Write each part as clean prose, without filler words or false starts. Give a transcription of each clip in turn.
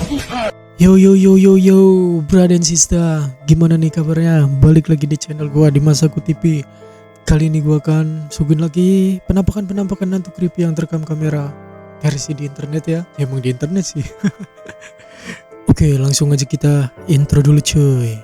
Yo yo yo yo yo, brother and sister, gimana nih kabarnya? Balik lagi di channel gua di Masaku TV. Kali ini gua akan suguhin lagi penampakan hantu creepy yang terekam kamera versi di internet ya. Emang di internet sih. Oke, langsung aja kita intro dulu cuy.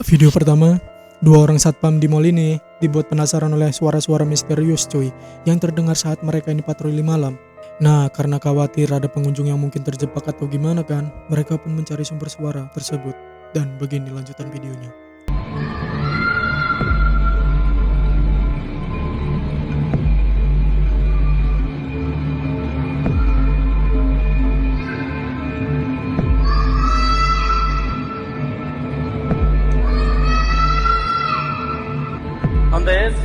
Video pertama, dua orang satpam di mall ini dibuat penasaran oleh suara-suara misterius cuy yang terdengar saat mereka ini patroli malam. Nah, karena khawatir ada pengunjung yang mungkin terjebak atau gimana kan, mereka pun mencari sumber suara tersebut. Dan begini lanjutan videonya. ¿Dónde es?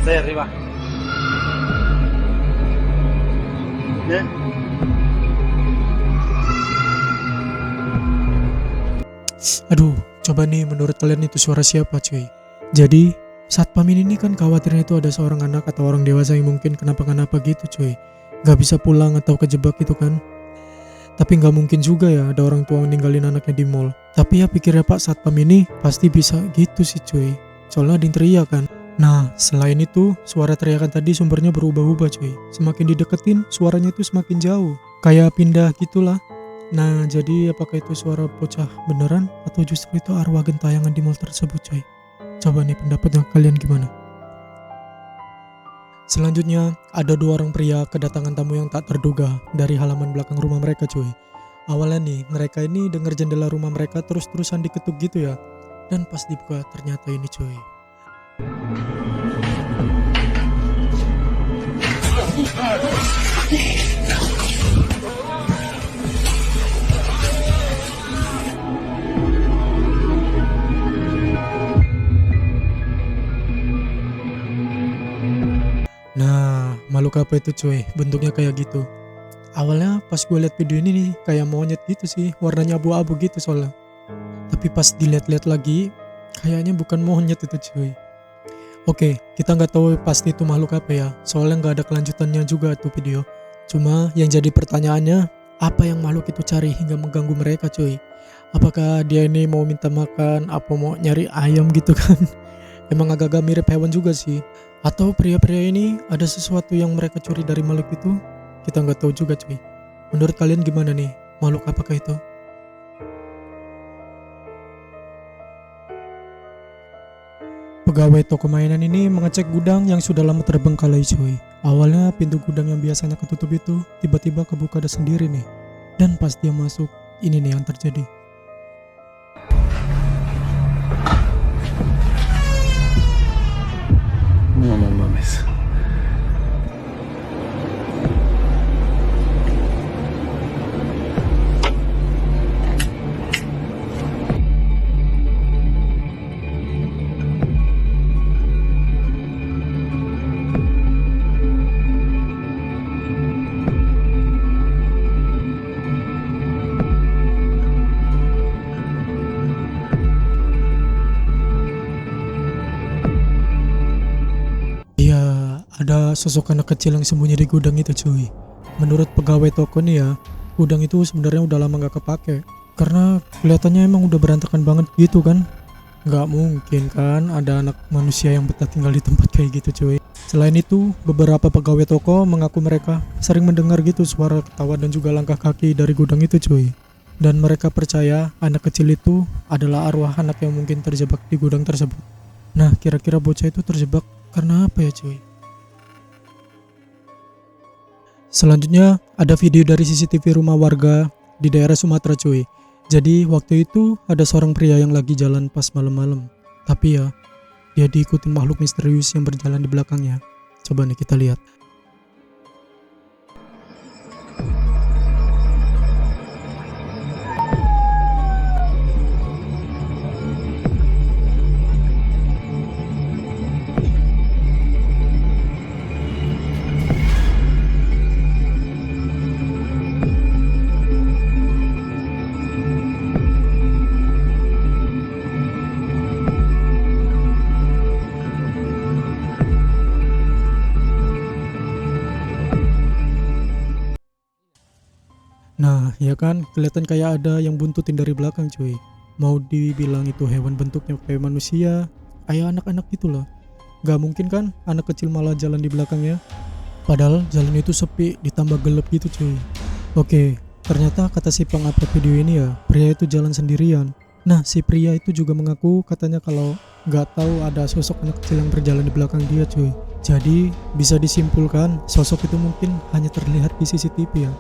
Sí, arriba. ¿Bien? Aduh, coba nih menurut kalian itu suara siapa cuy? Jadi, satpam ini kan khawatirnya itu ada seorang anak atau orang dewasa yang mungkin kenapa-kenapa gitu cuy. Gak bisa pulang atau kejebak gitu kan. Tapi nggak mungkin juga ya ada orang tua ninggalin anaknya di mall. Tapi ya pikirnya Pak Satpam ini pasti bisa gitu sih cuy. Soalnya ada yang teriak kan. Nah selain itu suara teriakan tadi sumbernya berubah-ubah cuy. Semakin dideketin suaranya itu semakin jauh. Kayak pindah gitulah. Nah jadi apakah itu suara bocah beneran atau justru itu arwah gentayangan di mall tersebut cuy. Coba nih pendapatnya kalian gimana? Selanjutnya, ada dua orang pria kedatangan tamu yang tak terduga dari halaman belakang rumah mereka cuy. Awalnya nih, mereka ini dengar jendela rumah mereka terus-terusan diketuk gitu ya. Dan pas dibuka ternyata ini cuy. Nah, makhluk apa itu cuy? Bentuknya kayak gitu. Awalnya pas gue liat video ini nih, kayak monyet gitu sih, warnanya abu-abu gitu soalnya. Tapi pas dilihat-lihat lagi, kayaknya bukan monyet itu cuy. Oke, kita nggak tahu pasti itu makhluk apa ya, soalnya nggak ada kelanjutannya juga tuh video. Cuma yang jadi pertanyaannya, apa yang makhluk itu cari hingga mengganggu mereka cuy? Apakah dia ini mau minta makan, apa mau nyari ayam gitu kan? Emang agak-agak mirip hewan juga sih. Atau pria-pria ini ada sesuatu yang mereka curi dari makhluk itu? Kita nggak tahu juga cuy. Menurut kalian gimana nih? Makhluk apakah itu? Pegawai toko mainan ini mengecek gudang yang sudah lama terbengkalai cuy. Awalnya pintu gudang yang biasanya ketutup itu tiba-tiba kebuka sendiri nih. Dan pas dia masuk, ini nih yang terjadi. No mames. Ada sosok anak kecil yang sembunyi di gudang itu cuy. Menurut pegawai toko nih ya, gudang itu sebenarnya udah lama gak kepake. Karena kelihatannya emang udah berantakan banget gitu kan. Gak mungkin kan ada anak manusia yang betah tinggal di tempat kayak gitu cuy. Selain itu, beberapa pegawai toko mengaku mereka sering mendengar gitu suara ketawa dan juga langkah kaki dari gudang itu cuy. Dan mereka percaya anak kecil itu adalah arwah anak yang mungkin terjebak di gudang tersebut. Nah kira-kira bocah itu terjebak karena apa ya cuy? Selanjutnya ada video dari CCTV rumah warga di daerah Sumatera cuy. Jadi waktu itu ada seorang pria yang lagi jalan pas malam-malam. Tapi ya, dia diikutin makhluk misterius yang berjalan di belakangnya. Coba nih kita lihat. ya kan, kelihatan kayak ada yang buntutin dari belakang cuy. Mau dibilang itu hewan bentuknya kayak manusia, kayak anak-anak gitu loh. Gak mungkin kan anak kecil malah jalan di belakangnya. Padahal jalan itu sepi ditambah gelap gitu cuy. Oke, ternyata kata si pengupload video ini ya, pria itu jalan sendirian. Nah, si pria itu juga mengaku katanya kalau gak tahu ada sosok anak kecil yang berjalan di belakang dia cuy. Jadi bisa disimpulkan sosok itu mungkin hanya terlihat di CCTV ya.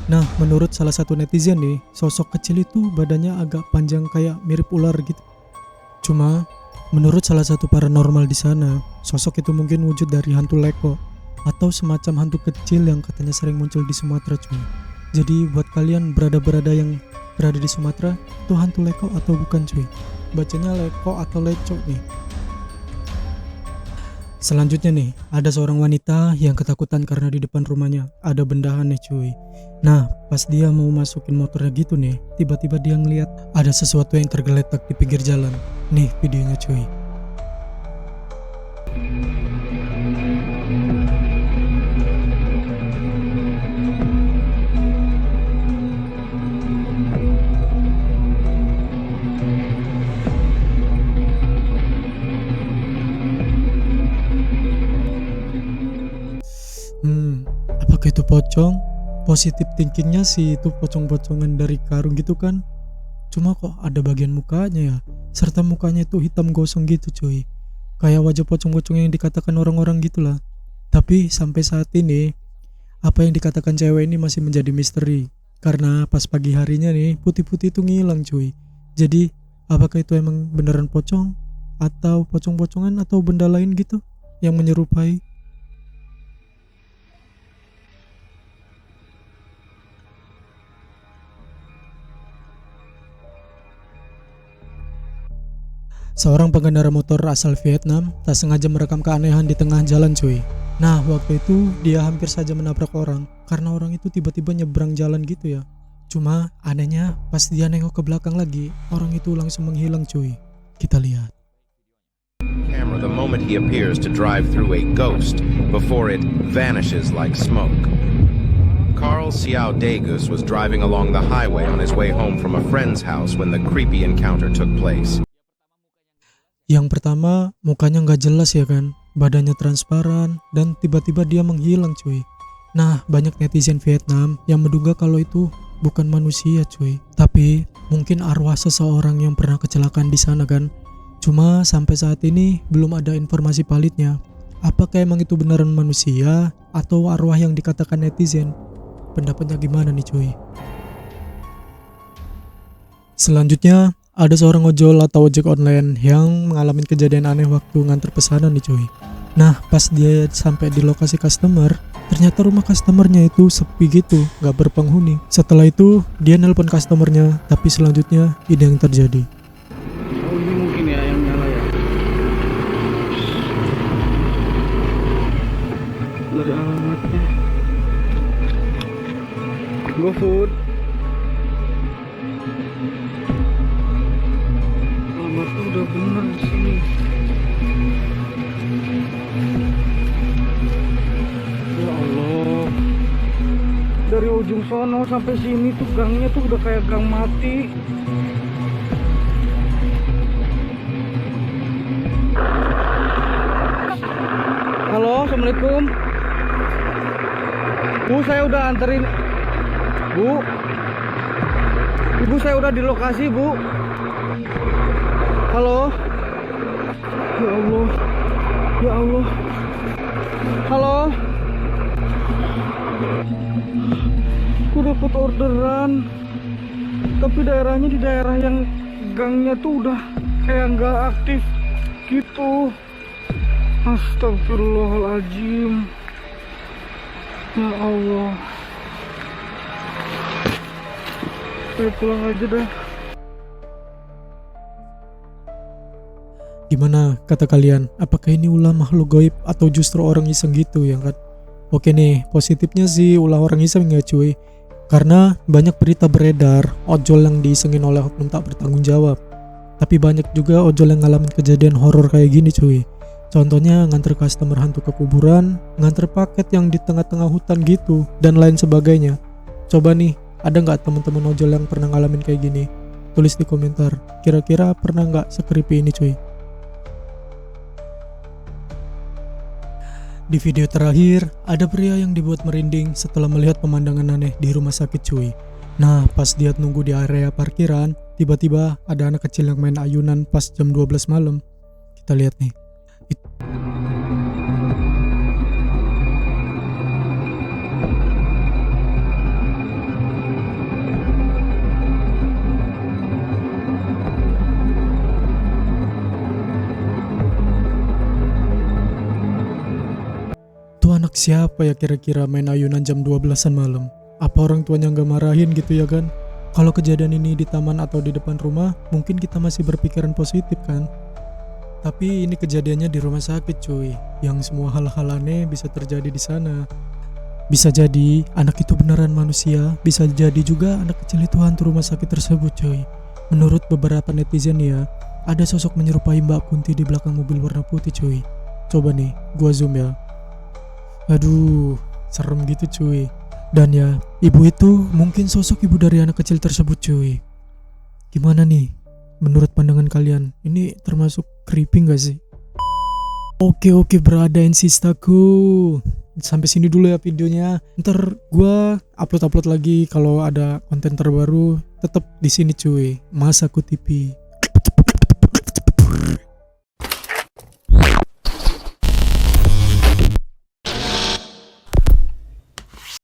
Nah, menurut salah satu netizen nih, sosok kecil itu badannya agak panjang kayak mirip ular gitu. Cuma, menurut salah satu paranormal di sana, sosok itu mungkin wujud dari hantu leko atau semacam hantu kecil yang katanya sering muncul di Sumatera cuy. Jadi buat kalian berada-berada yang berada di Sumatera, itu hantu leko atau bukan cuy? Bacanya leko atau leco nih. Selanjutnya nih, ada seorang wanita yang ketakutan karena di depan rumahnya ada benda aneh cuy. Nah, pas dia mau masukin motornya gitu nih, tiba-tiba dia ngeliat ada sesuatu yang tergeletak di pinggir jalan. Nih videonya cuy. Apakah itu pocong? Positif thinkingnya sih itu pocong-pocongan dari karung gitu kan. Cuma kok ada bagian mukanya ya, serta mukanya itu hitam gosong gitu cuy. Kayak wajah pocong-pocong yang dikatakan orang-orang gitulah. Tapi sampai saat ini, apa yang dikatakan cewek ini masih menjadi misteri. Karena pas pagi harinya nih, putih-putih itu ngilang cuy. Jadi, apakah itu emang beneran pocong? Atau pocong-pocongan atau benda lain gitu yang menyerupai? Seorang pengendara motor asal Vietnam tak sengaja merekam keanehan di tengah jalan cuy. Nah, waktu itu dia hampir saja menabrak orang karena orang itu tiba-tiba nyebrang jalan gitu ya. Cuma anehnya pas dia nengok ke belakang lagi, orang itu langsung menghilang cuy. Kita lihat. Camera the moment he appears to drive through a ghost before it vanishes like smoke. Carl Xiao Degus was driving along the highway on his way home from a friend's house when the creepy encounter took place. Yang pertama, mukanya nggak jelas ya kan, badannya transparan, dan tiba-tiba dia menghilang cuy. Nah, banyak netizen Vietnam yang menduga kalau itu bukan manusia cuy, tapi mungkin arwah seseorang yang pernah kecelakaan di sana kan. Cuma sampai saat ini belum ada informasi validnya. Apakah emang itu beneran manusia atau arwah yang dikatakan netizen? Pendapatnya gimana nih cuy? Selanjutnya, ada seorang ojol atau ojek online yang mengalami kejadian aneh waktu nganter pesanan nih cuy. Nah, pas dia sampai di lokasi customer, ternyata rumah customernya itu sepi gitu, gak berpenghuni. Setelah itu, dia nelpon customernya, tapi selanjutnya ini yang terjadi. Oh, ini mungkin ya yang nyala ya. Ada alamatnya. GoFood. Alamatnya udah bener di sini. Ya Allah. Dari ujung sono sampai sini tuh gangnya tuh udah kayak gang mati. Halo, assalamualaikum. Bu, saya udah anterin. Bu, ibu saya udah di lokasi, Bu. Halo. Ya Allah. Ya Allah. Halo. Aku dapat orderan, tapi daerahnya di daerah yang gangnya tuh udah kayak nggak aktif gitu. Astagfirullahaladzim. Ya Allah. Saya pulang aja dah. Gimana kata kalian? Apakah ini ulah makhluk gaib atau justru orang iseng gitu ya kan? Oke nih, positifnya sih ulah orang iseng ya cuy. Karena banyak berita beredar ojol yang diisengin oleh oknum tak bertanggung jawab. Tapi banyak juga ojol yang ngalamin kejadian horor kayak gini cuy. Contohnya nganter customer hantu ke kuburan, nganter paket yang di tengah-tengah hutan gitu, dan lain sebagainya. Coba nih, Ada nggak teman-teman ojol yang pernah ngalamin kayak gini? Tulis di komentar. Kira-kira pernah nggak se-creepy ini cuy? Di video terakhir, ada pria yang dibuat merinding setelah melihat pemandangan aneh di rumah sakit cuy. Nah, pas dia nunggu di area parkiran, tiba-tiba ada anak kecil yang main ayunan pas jam 12 malam. Kita lihat nih. Itu anak siapa ya kira-kira main ayunan jam 12-an malam? Apa orang tuanya nggak marahin gitu ya kan? Kalau kejadian ini di taman atau di depan rumah, mungkin kita masih berpikiran positif kan? Tapi ini kejadiannya di rumah sakit cuy, yang semua hal-hal aneh bisa terjadi di sana. Bisa jadi anak itu beneran manusia, bisa jadi juga anak kecil itu hantu rumah sakit tersebut cuy. Menurut beberapa netizen ya, ada sosok menyerupai Mbak Kunti di belakang mobil warna putih cuy. Coba nih, gua zoom ya. Aduh, serem gitu cuy. Dan ya, ibu itu mungkin sosok ibu dari anak kecil tersebut cuy. Gimana nih? Menurut pandangan kalian, ini termasuk creepy gak sih? Oke berada insistaku. Sampai sini dulu ya videonya. Ntar gua upload lagi kalau ada konten terbaru. Tetap di sini cuy. Masaku TV.